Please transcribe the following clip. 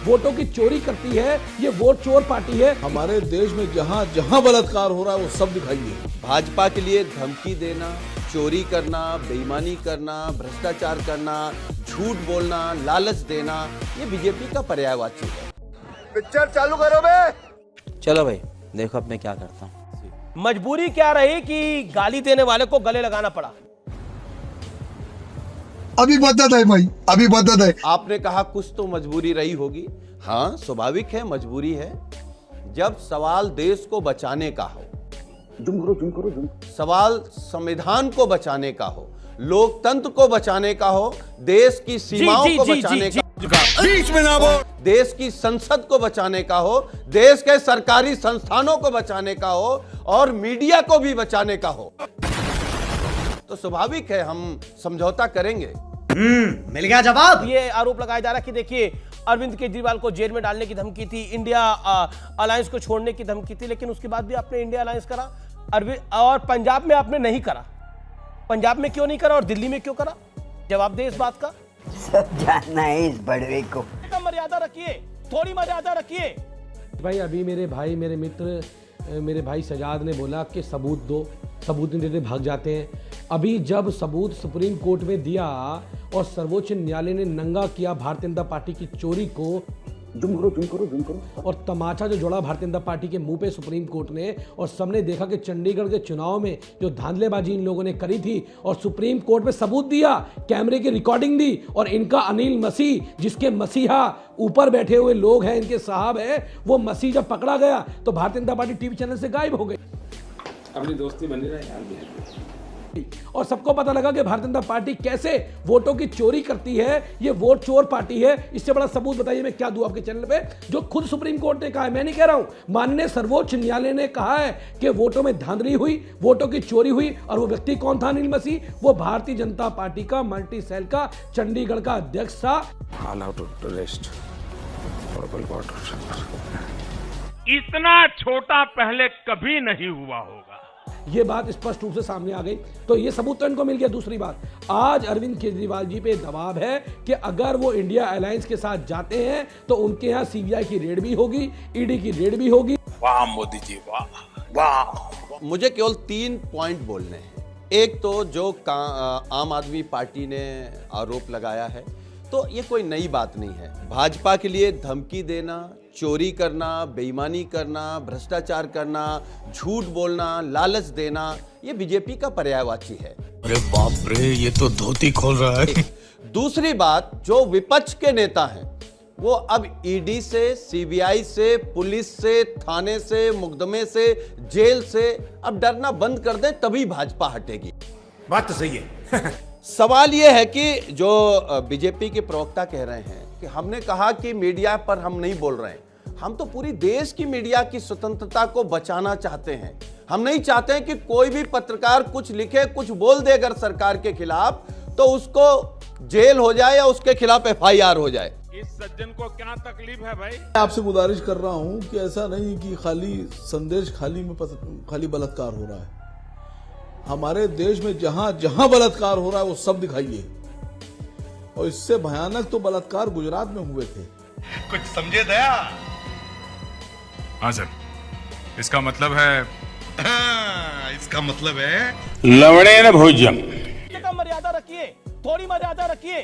वोटों की चोरी करती है, ये वोट चोर पार्टी है। हमारे देश में जहां जहां बलात्कार हो रहा है वो सब दिखाइए। भाजपा के लिए धमकी देना, चोरी करना, बेईमानी करना, भ्रष्टाचार करना, झूठ बोलना, लालच देना, ये बीजेपी का पर्यायवाची है। पिक्चर चालू करो बे। चलो भाई देखो अब मैं क्या करता हूँ। मजबूरी क्या रही कि गाली देने वाले को गले लगाना पड़ा? अभी बदत है भाई, अभी बदत है। आपने कहा कुछ तो मजबूरी रही होगी। हाँ, स्वाभाविक है, मजबूरी है। जब सवाल देश को बचाने का हो, सवाल संविधान को बचाने का हो, लोकतंत्र को बचाने का हो, देश की सीमाओं को बचाने का, बीच में ना बोल, देश की संसद को बचाने का हो, देश के सरकारी संस्थानों को बचाने का हो और मीडिया को भी बचाने का हो, तो स्वाभाविक है हम समझौता करेंगे। मिल गया जवाब। ये आरोप लगाया जा रहा है कि देखिए अरविंद केजरीवाल को जेल में डालने की धमकी थी, इंडिया अलायंस को छोड़ने की धमकी थी, लेकिन उसके बाद भी आपने इंडिया अलायंस करा। और पंजाब में आपने नहीं करा। पंजाब में क्यों नहीं करा और दिल्ली में क्यों करा? जवाब दे इस बात का। सब जानना है इस बड़वे को। मर्यादा रखिए, थोड़ी मर्यादा रखिए। भाई अभी मेरे भाई, मेरे मित्र, मेरे भाई सजाद ने बोला कि सबूत दो, सबूत नहीं देते भाग जाते हैं। अभी जब सबूत सुप्रीम कोर्ट में दिया और सर्वोच्च न्यायालय ने नंगा किया भारतीय जनता पार्टी की चोरी को, जूम करो और तमाचा जो जोड़ा भारतीय जनता पार्टी के मुंह पे सुप्रीम कोर्ट ने, और सबने देखा कि चंडीगढ़ के चुनाव में जो धांधलेबाजी इन लोगों ने करी थी और सुप्रीम कोर्ट में सबूत दिया, कैमरे की रिकॉर्डिंग दी, और इनका अनिल मसीह, जिसके मसीहा ऊपर बैठे हुए लोग हैं, इनके साहब है, वो मसीह जब पकड़ा गया तो Bharatiya Janata party TV channel से गायब हो गई। अपनी दोस्ती बनी रहे यार। और सबको पता लगा कि भारतीय जनता पार्टी कैसे वोटों की चोरी करती है, ये वोट चोर पार्टी है। इससे बड़ा सबूत बताइए मैं क्या दूं आपके चैनल पे, जो खुद सुप्रीम कोर्ट ने कहा है, मैं नहीं कह रहा हूं, माननीय सर्वोच्च न्यायालय ने कहा है कि वोटों में धांधली हुई, वोटों की चोरी हुई। और वो व्यक्ति कौन था? अनिल मसीह। वो भारतीय जनता पार्टी का मल्टी सेल का चंडीगढ़ का अध्यक्ष था। इतना छोटा पहले कभी नहीं हुआ होगा। ये बात स्पष्ट रूप से सामने आ गई, तो ये सबूत तो इनको मिल गया। दूसरी बात, आज अरविंद केजरीवाल जी पे दबाव है कि अगर वो इंडिया अलायंस के साथ जाते हैं तो उनके यहाँ सीबीआई की रेड भी होगी, ईडी की रेड भी होगी। वाह मोदी जी, वाह वाह। मुझे केवल 3 पॉइंट बोलने हैं। एक तो जो आम आदमी पार्टी ने आरोप लगाया है, तो ये कोई नई बात नहीं है। भाजपा के लिए धमकी देना, चोरी करना, बेईमानी करना, भ्रष्टाचार करना, झूठ बोलना, लालच देना, ये बीजेपी का पर्यायवाची है। अरे बाप रे, ये तो धोती खोल रहा है। दूसरी बात, जो विपक्ष के नेता हैं वो अब ईडी से, सीबीआई से, पुलिस से, थाने से, मुकदमे से, जेल से अब डरना बंद कर दें, तभी भाजपा हटेगी। बात तो सही है। सवाल यह है कि जो बीजेपी के प्रवक्ता कह रहे हैं कि हमने कहा कि मीडिया पर हम नहीं बोल रहे हैं, हम तो पूरी देश की मीडिया की स्वतंत्रता को बचाना चाहते हैं। हम नहीं चाहते हैं कि कोई भी पत्रकार कुछ लिखे, कुछ बोल दे अगर सरकार के खिलाफ, तो उसको जेल हो जाए या उसके खिलाफ एफआईआर हो जाए। इस सज्जन को क्या तकलीफ है भाई? मैं आपसे गुजारिश कर रहा हूं कि ऐसा नहीं कि खाली संदेश खाली बलात्कार हो रहा है। हमारे देश में जहां जहां बलात्कार हो रहा है वो सब दिखाइए। और इससे भयानक तो बलात्कार गुजरात में हुए थे। कुछ समझे दया? हाँ सर, इसका मतलब है इसका मतलब है लवणे न भोजन। मर्यादा रखिए, थोड़ी मर्यादा रखिए।